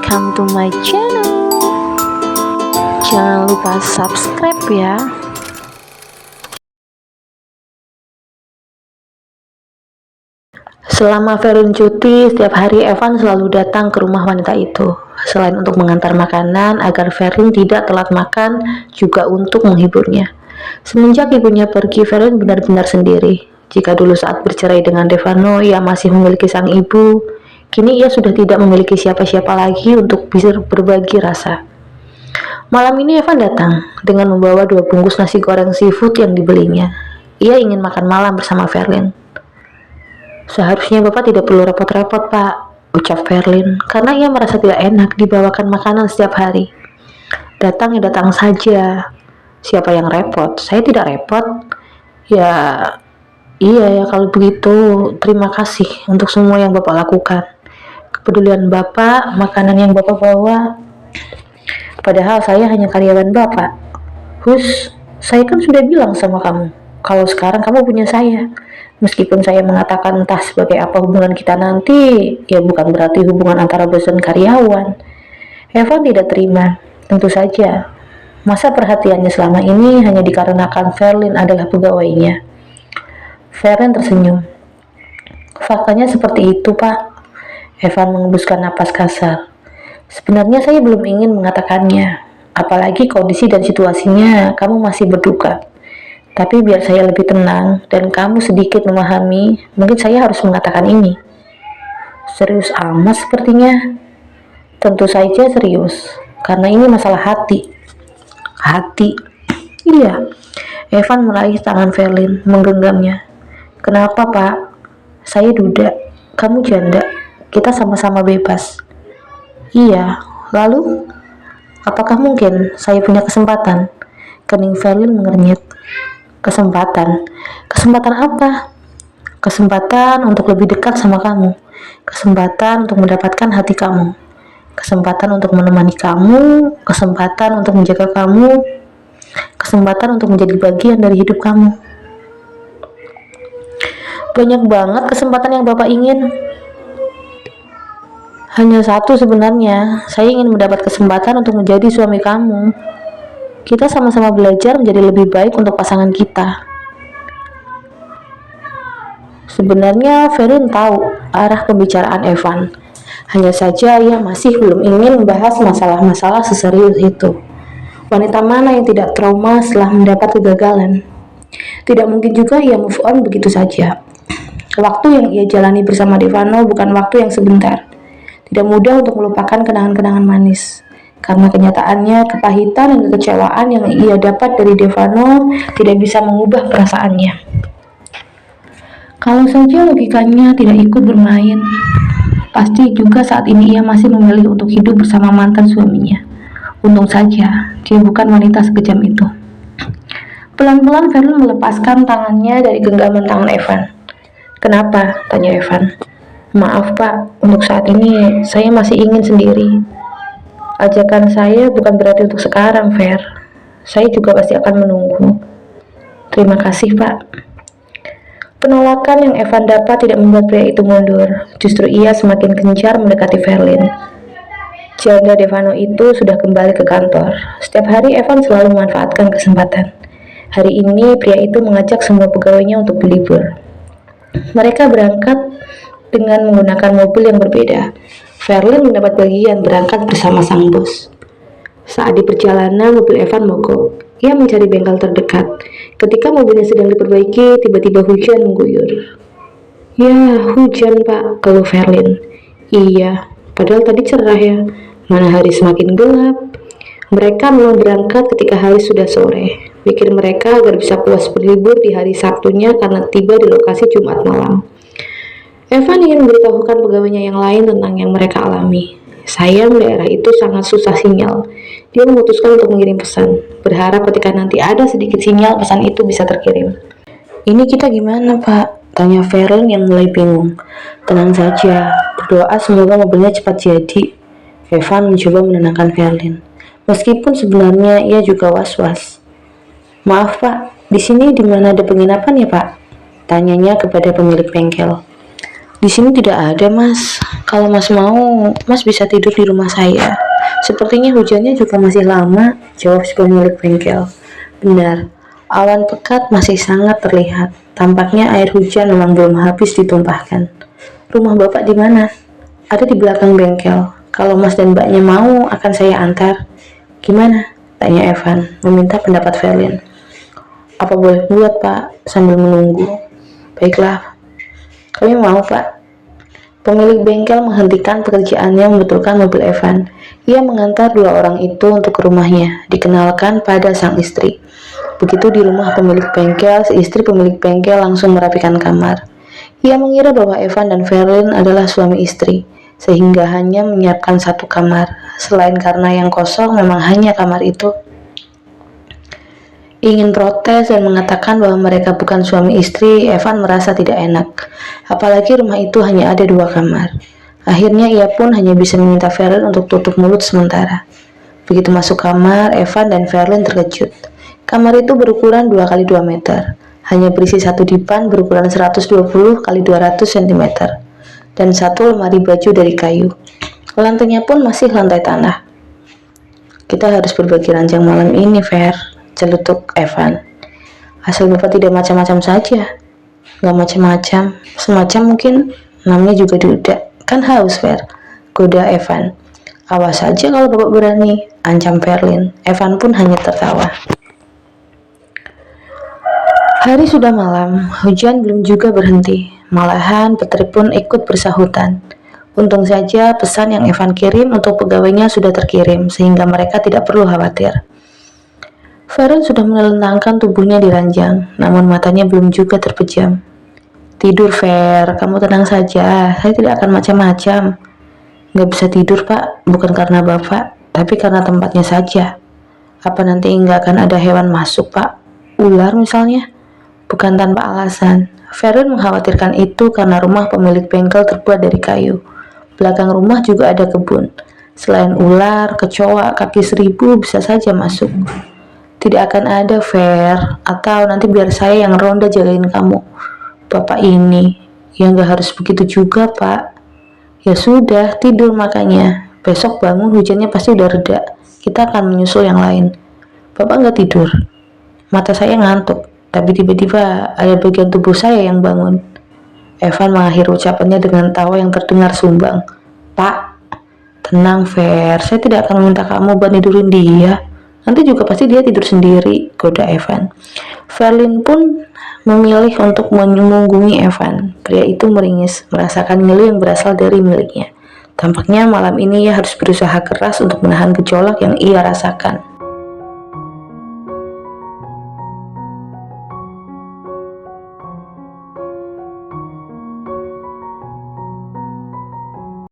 welcome to my channel. Jangan lupa subscribe ya. Selama Verlin cuti, setiap hari Evan selalu datang ke rumah wanita itu. Selain untuk mengantar makanan agar Verlin tidak telat makan, juga untuk menghiburnya. Semenjak ibunya pergi, Verlin benar-benar sendiri. Jika dulu saat bercerai dengan Devano, ia masih memiliki sang ibu, kini ia sudah tidak memiliki siapa-siapa lagi untuk bisa berbagi rasa. Malam ini Evan datang dengan membawa 2 bungkus nasi goreng seafood yang dibelinya. Ia ingin makan malam bersama Verlin. Seharusnya Bapak tidak perlu repot-repot, Pak, ucap Verlin, karena ia merasa tidak enak dibawakan makanan setiap hari. Datang ya datang saja. Siapa yang repot? Saya tidak repot. Ya, iya ya kalau begitu. Terima kasih untuk semua yang Bapak lakukan. Kepedulian Bapak, makanan yang Bapak bawa. Padahal saya hanya karyawan Bapak. Hus, saya kan sudah bilang sama kamu, kalau sekarang kamu punya saya. Meskipun saya mengatakan entah sebagai apa hubungan kita nanti, ya bukan berarti hubungan antara bos dan karyawan. Evan tidak terima, tentu saja. Masa perhatiannya selama ini hanya dikarenakan Verlin adalah pegawainya. Verlin tersenyum. Faktanya seperti itu, Pak. Evan mengembuskan napas kasar. Sebenarnya saya belum ingin mengatakannya, apalagi kondisi dan situasinya kamu masih berduka. Tapi biar saya lebih tenang dan kamu sedikit memahami, mungkin saya harus mengatakan ini. Serius amat sepertinya. Tentu saja serius, karena ini masalah hati. Hati? Iya. Evan meraih tangan Verlin, menggenggamnya. Kenapa, Pak? Saya duda, kamu janda, kita sama-sama bebas. Iya, lalu? Apakah mungkin saya punya kesempatan? Kening Verlin mengernyit. Kesempatan? Kesempatan apa? Kesempatan untuk lebih dekat sama kamu. Kesempatan untuk mendapatkan hati kamu. Kesempatan untuk menemani kamu. Kesempatan untuk menjaga kamu. Kesempatan untuk menjadi bagian dari hidup kamu. Banyak banget kesempatan yang Bapak ingin. Hanya satu sebenarnya, saya ingin mendapat kesempatan untuk menjadi suami kamu. Kita sama-sama belajar menjadi lebih baik untuk pasangan kita. Sebenarnya Verlin tahu arah pembicaraan Evan. Hanya saja ia masih belum ingin membahas masalah-masalah seserius itu. Wanita mana yang tidak trauma setelah mendapat kegagalan? Tidak mungkin juga ia move on begitu saja. Waktu yang ia jalani bersama Devano bukan waktu yang sebentar. Tidak mudah untuk melupakan kenangan-kenangan manis. Karena kenyataannya, kepahitan dan kekecewaan yang ia dapat dari Devano tidak bisa mengubah perasaannya. Kalau saja logikanya tidak ikut bermain, pasti juga saat ini ia masih memilih untuk hidup bersama mantan suaminya. Untung saja, dia bukan wanita sekejam itu. Pelan-pelan Verlin melepaskan tangannya dari genggaman tangan Evan. Kenapa? Tanya Evan. Maaf Pak, untuk saat ini saya masih ingin sendiri. Ajakan saya bukan berarti untuk sekarang, Ver. Saya juga pasti akan menunggu. Terima kasih, Pak. Penolakan yang Evan dapat tidak membuat pria itu mundur. Justru ia semakin gencar mendekati Verlin. Janda Devano itu sudah kembali ke kantor. Setiap hari Evan selalu memanfaatkan kesempatan. Hari ini pria itu mengajak semua pegawainya untuk berlibur. Mereka berangkat dengan menggunakan mobil yang berbeda. Verlin mendapat bagian berangkat bersama sang bos. Saat di perjalanan, mobil Evan mogok. Ia mencari bengkel terdekat. Ketika mobilnya sedang diperbaiki, tiba-tiba hujan mengguyur. Ya, hujan Pak, keluh Verlin. Iya, padahal tadi cerah ya. Mana hari semakin gelap. Mereka memang berangkat ketika hari sudah sore. Pikir mereka agar bisa puas berlibur di hari Sabtunya karena tiba di lokasi Jumat malam. Evan ingin memberitahukan pegawainya yang lain tentang yang mereka alami. Sayang daerah itu sangat susah sinyal. Dia memutuskan untuk mengirim pesan, berharap ketika nanti ada sedikit sinyal pesan itu bisa terkirim. Ini kita gimana Pak? Tanya Verlin yang mulai bingung. Tenang saja, berdoa semoga mobilnya cepat jadi. Evan mencoba menenangkan Verlin. Meskipun sebenarnya ia juga was-was. Maaf Pak, di sini di mana ada penginapan ya Pak? Tanyanya kepada pemilik bengkel. Di sini tidak ada, Mas. Kalau Mas mau, Mas bisa tidur di rumah saya. Sepertinya hujannya juga masih lama, jawab si pemilik bengkel. Benar, awan pekat masih sangat terlihat. Tampaknya air hujan memang belum habis ditumpahkan. Rumah Bapak di mana? Ada di belakang bengkel. Kalau Mas dan Mbaknya mau, akan saya antar. Gimana? Tanya Evan, meminta pendapat Verlin. Apa boleh buat, Pak? Sambil menunggu. Baiklah, kami mau, Pak. Pemilik bengkel menghentikan pekerjaannya membetulkan mobil Evan. Ia mengantar dua orang itu untuk ke rumahnya, dikenalkan pada sang istri. Begitu di rumah pemilik bengkel, si istri pemilik bengkel langsung merapikan kamar. Ia mengira bahwa Evan dan Verlin adalah suami istri, sehingga hanya menyiapkan satu kamar. Selain karena yang kosong memang hanya kamar itu. Ingin protes dan mengatakan bahwa mereka bukan suami istri, Evan merasa tidak enak. Apalagi rumah itu hanya ada dua kamar. Akhirnya ia pun hanya bisa meminta Verlin untuk tutup mulut sementara. Begitu masuk kamar, Evan dan Verlin terkejut. Kamar itu berukuran 2 kali 2 meter. Hanya berisi satu dipan berukuran 120 kali 200 cm. Dan satu lemari baju dari kayu. Lantainya pun masih lantai tanah. Kita harus berbagi ranjang malam ini, Ver, celutuk Evan. Asal Bapak tidak macam-macam saja. Gak macam-macam, semacam mungkin, namanya juga duda. Kan haus, Ver, goda Evan. Awas saja kalau Bapak berani, ancam Verlin. Evan pun hanya tertawa. Hari sudah malam, hujan belum juga berhenti. Malahan Petri pun ikut bersahutan. Untung saja pesan yang Evan kirim untuk pegawainya sudah terkirim, sehingga mereka tidak perlu khawatir. Verlin sudah menelentangkan tubuhnya di ranjang, namun matanya belum juga terpejam. Tidur, Ver, kamu tenang saja, saya tidak akan macam-macam. Nggak bisa tidur, Pak, bukan karena Bapak, tapi karena tempatnya saja. Apa nanti nggak akan ada hewan masuk, Pak? Ular misalnya? Bukan tanpa alasan. Verlin mengkhawatirkan itu karena rumah pemilik bengkel terbuat dari kayu. Belakang rumah juga ada kebun. Selain ular, kecoa, kaki seribu bisa saja masuk. Tidak akan ada, Ver, atau nanti biar saya yang ronda jagain kamu. Bapak ini, ya nggak harus begitu juga, Pak. Ya sudah, tidur makanya. Besok bangun hujannya pasti udah reda. Kita akan menyusul yang lain. Bapak nggak tidur. Mata saya ngantuk, tapi tiba-tiba ada bagian tubuh saya yang bangun. Evan mengakhiri ucapannya dengan tawa yang terdengar sumbang. Pak, tenang, Ver. Saya tidak akan meminta kamu buat tidurin dia. Nanti juga pasti dia tidur sendiri, goda Evan. Verlin pun memilih untuk menyunggungi Evan. Pria itu meringis, merasakan ngilu yang berasal dari miliknya. Tampaknya malam ini ia harus berusaha keras untuk menahan gejolak yang ia rasakan.